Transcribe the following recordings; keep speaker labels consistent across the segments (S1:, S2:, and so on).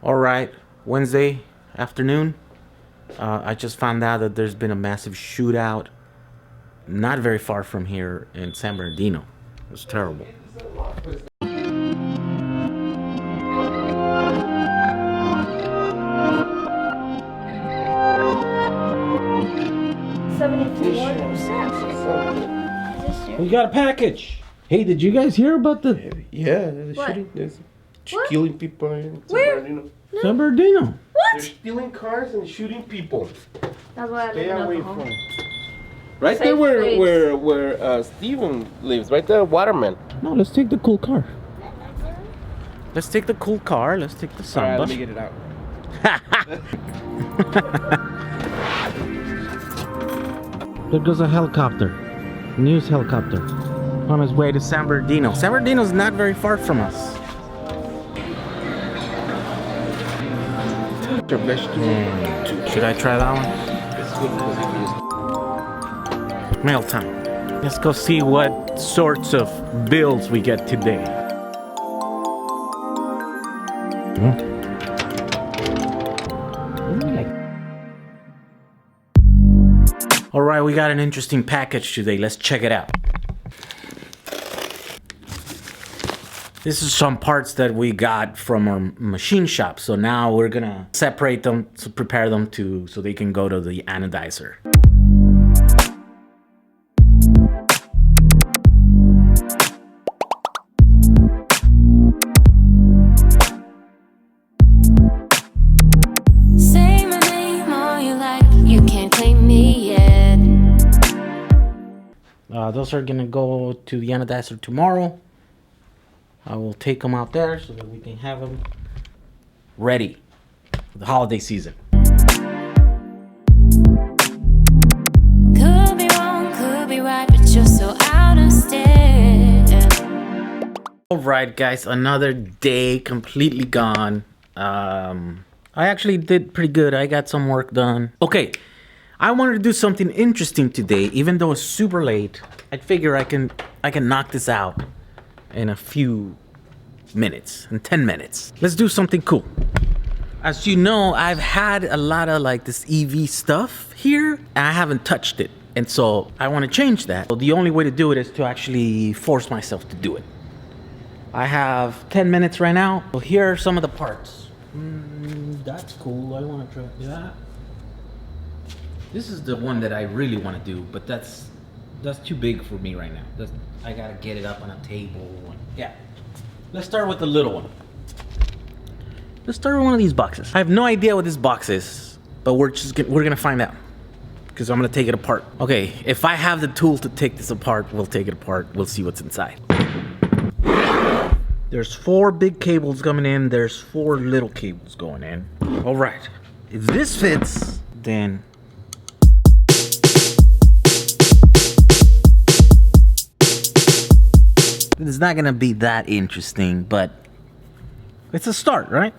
S1: All right, Wednesday afternoon. I just found out that there's been a massive shootout not very far from here in San Bernardino. It was terrible. We got a package. Hey, did you guys hear about the
S2: the shooting? There's killing people in San Bernardino.
S1: San Bernardino?
S2: They're stealing cars and shooting people.
S3: That's why I
S2: Stay
S3: live in
S2: away
S3: Oklahoma.
S2: from. Right
S3: Safe
S2: there
S3: place.
S2: where Steven lives, right there, Waterman.
S1: No, let's take the cool car. Let's take the cool car. Let's take the Samba.
S2: Alright, let me get it out.
S1: There goes a helicopter. News helicopter. On his way to San Bernardino. San Bernardino's not very far from us. Should I try that one?
S2: It's good because it
S1: Mail time. Let's go see what sorts of bills we get today. All right, we got an interesting package today. Let's check it out. This is some parts that we got from our machine shop. So now we're gonna separate them to prepare them so they can go to the anodizer.
S4: Say my name all you like, you can't claim me yet.
S1: Those are gonna go to the anodizer tomorrow. I will take them out there so that we can have them ready for the holiday season.
S4: Could be wrong, could be right, but you're so out of step.
S1: All right, guys, another day completely gone. I actually did pretty good. I got some work done. Okay, I wanted to do something interesting today, even though it's super late. I figure I can knock this out in a few minutes, in 10 minutes. Let's do something cool. As you know, I've had a lot of like this EV stuff here, and I haven't touched it. And so I want to change that. So the only way to do it is to actually force myself to do it. I have 10 minutes right now. So here are some of the parts. That's cool. I want to try that. This is the one that I really want to do, but that's too big for me right now. I gotta get it up on a table. Yeah. Let's start with the little one. Let's start with one of these boxes. I have no idea what this box is, but we're gonna find out because I'm gonna take it apart. Okay, if I have the tool to take this apart, we'll take it apart. We'll see what's inside. There's 4 big cables coming in. There's 4 little cables going in. All right. If this fits, then it's not gonna be that interesting, but it's a start, right?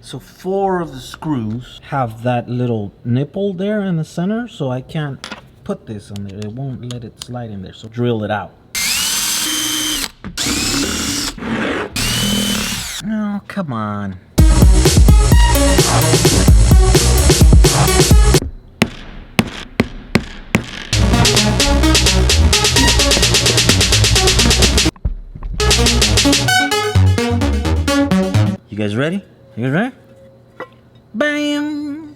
S1: So 4 of the screws have that little nipple there in the center, so I can't put this on there. It won't let it slide in there, so drill it out. Oh, come on. You guys ready? You guys ready? Bam!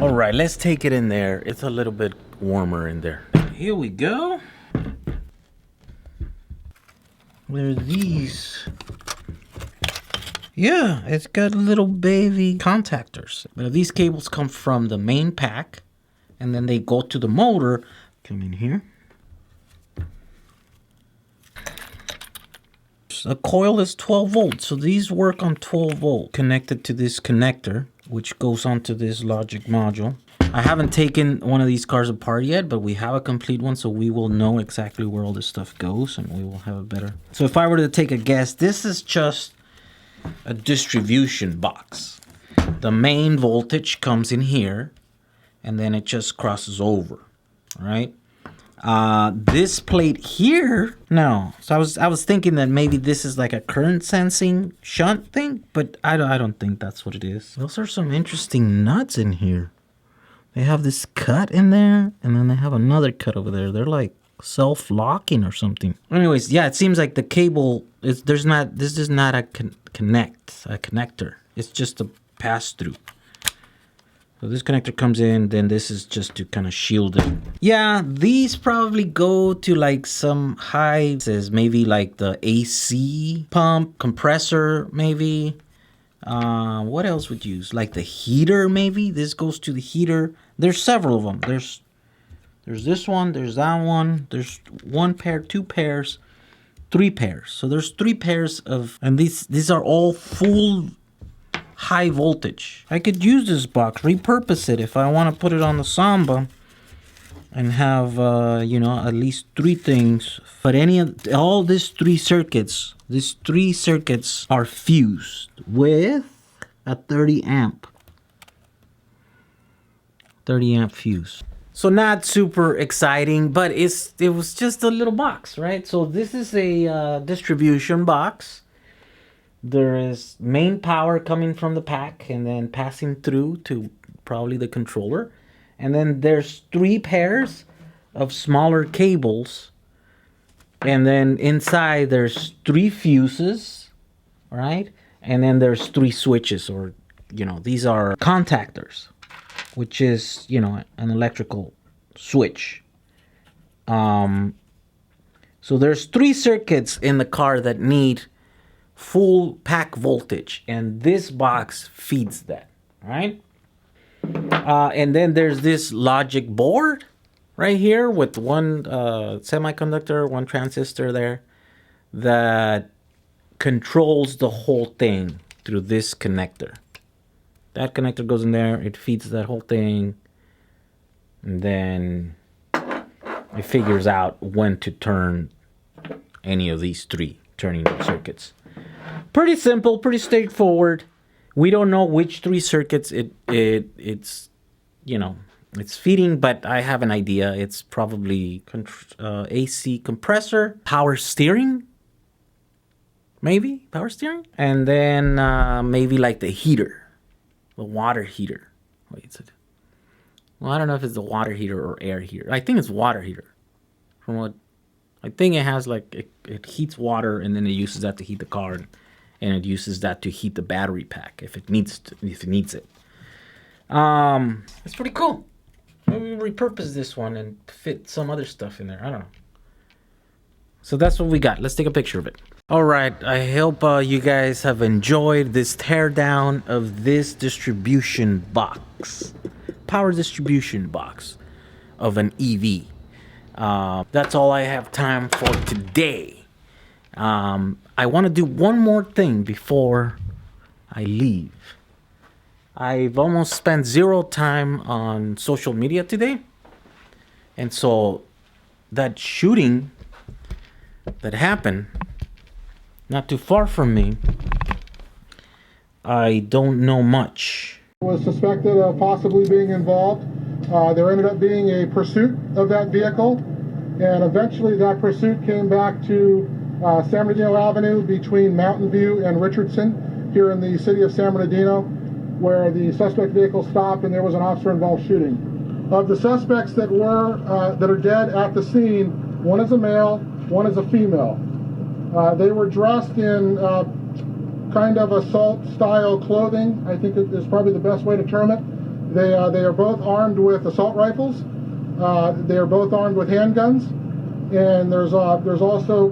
S1: All right, let's take it in there. It's a little bit warmer in there. Here we go. There's these. Yeah, it's got little baby contactors. Now, these cables come from the main pack, and then they go to the motor. Come in here. The coil is 12 volts, so these work on 12 volt connected to this connector, which goes onto this logic module. I haven't taken one of these cars apart yet, but we have a complete one, so we will know exactly where all this stuff goes, and we will have a better... So if I were to take a guess, this is just a distribution box. The main voltage comes in here, and then it just crosses over, right? This plate here, no. So I was thinking that maybe this is like a current sensing shunt thing, but I don't think that's what it is. Those are some interesting nuts in here. They have this cut in there, and then they have another cut over there. They're like self-locking or something. Anyways, yeah, it seems like the cable is this is not a connector. It's just a pass-through. So this connector comes in, then this is just to kind of shield it. Yeah, these probably go to like some high, maybe like the AC pump, compressor, maybe. What else would you use? Like the heater, maybe. This goes to the heater. There's several of them. There's this one, there's that one, there's one pair, two pairs, three pairs. So there's three pairs of, and these are all full high voltage. I could use this box, repurpose it if I want to put it on the Samba and have, you know, at least three things. But all these three circuits are fused with a 30 amp fuse. So not super exciting, but it was just a little box, right? So this is a distribution box. There is main power coming from the pack and then passing through to probably the controller. And then there's three pairs of smaller cables. And then inside there's three fuses, right? And then there's three switches, or, you know, these are contactors, which is, you know, an electrical switch. So there's three circuits in the car that need full pack voltage, and this box feeds that, right? And then there's this logic board right here with one semiconductor, one transistor there that controls the whole thing through this connector. That connector goes in there, it feeds that whole thing, and then it figures out when to turn any of these three turning circuits. Pretty simple, pretty straightforward. We don't know which three circuits it's you know, it's feeding, but I have an idea. It's probably AC compressor, power steering, maybe power steering, and then maybe like the heater, the water heater. Wait, is it? Well, I don't know if it's the water heater or air heater. I think it's water heater. From what I think, it has like it heats water, and then it uses that to heat the car, and it uses that to heat the battery pack if it needs it. It's pretty cool. Maybe we repurpose this one and fit some other stuff in there. I don't know. So that's what we got. Let's take a picture of it. All right. I hope you guys have enjoyed this teardown of this distribution box, power distribution box of an EV. That's all I have time for today. I want to do one more thing before I leave. I've almost spent zero time on social media today. And so that shooting that happened not too far from me, I don't know much.
S3: Was suspected of possibly being involved. There ended up being a pursuit of that vehicle, and eventually that pursuit came back to San Bernardino Avenue between Mountain View and Richardson here in the city of San Bernardino, where the suspect vehicle stopped and there was an officer-involved shooting. Of the suspects that are dead at the scene, one is a male, one is a female. They were dressed in kind of assault-style clothing. I think it is probably the best way to term it. They are both armed with assault rifles. They are both armed with handguns. And there's also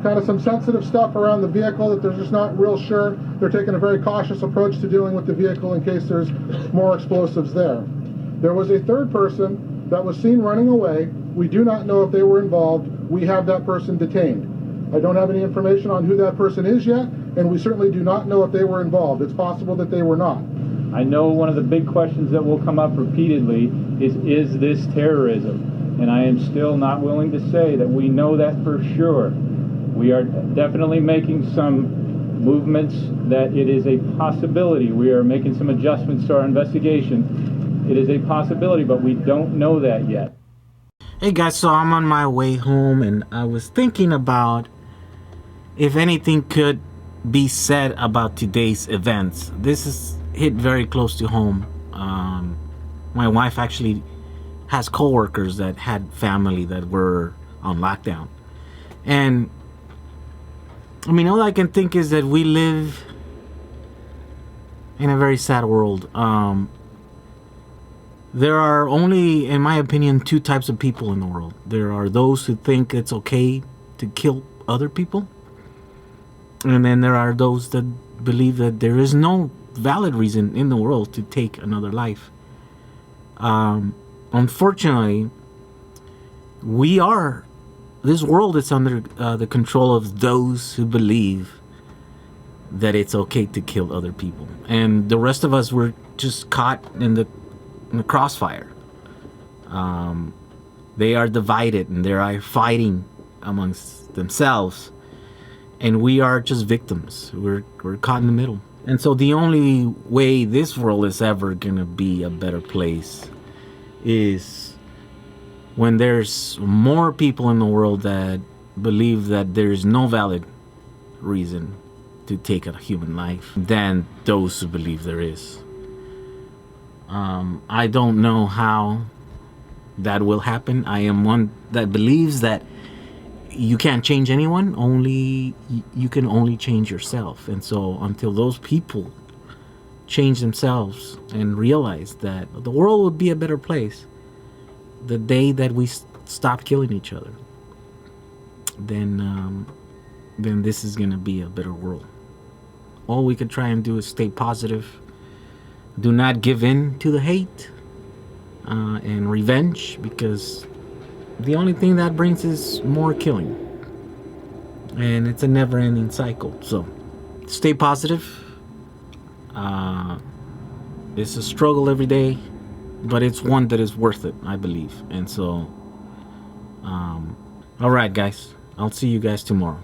S3: kind of some sensitive stuff around the vehicle that they're just not real sure. They're taking a very cautious approach to dealing with the vehicle in case there's more explosives there. There was a third person that was seen running away. We do not know if they were involved. We have that person detained. I don't have any information on who that person is yet, and we certainly do not know if they were involved. It's possible that they were not.
S5: I know one of the big questions that will come up repeatedly is this terrorism? And I am still not willing to say that we know that for sure. We are definitely making some movements that it is a possibility. We are making some adjustments to our investigation. It is a possibility, but we don't know that yet.
S1: Hey guys, so I'm on my way home and I was thinking about if anything could be said about today's events. This is hit very close to home. My wife actually has coworkers that had family that were on lockdown. And I mean, all I can think is that we live in a very sad world. There are only, in my opinion, two types of people in the world. There are those who think it's okay to kill other people. And then there are those that believe that there is no valid reason in the world to take another life. Unfortunately, this world is under the control of those who believe that it's okay to kill other people. And the rest of us were just caught in the crossfire. They are divided and they are fighting amongst themselves, and we are just victims. We're caught in the middle. And so the only way this world is ever gonna be a better place is when there's more people in the world that believe that there's no valid reason to take a human life than those who believe there is. I don't know how that will happen. I am one that believes that you can't change anyone, you can only change yourself. And so until those people change themselves and realize that the world would be a better place the day that we stop killing each other, then this is gonna be a better world. All we can try and do is stay positive. Do not give in to the hate and revenge, because the only thing that brings is more killing. And it's a never-ending cycle. So stay positive. It's a struggle every day, but it's one that is worth it, I believe. And so, all right, guys. I'll see you guys tomorrow.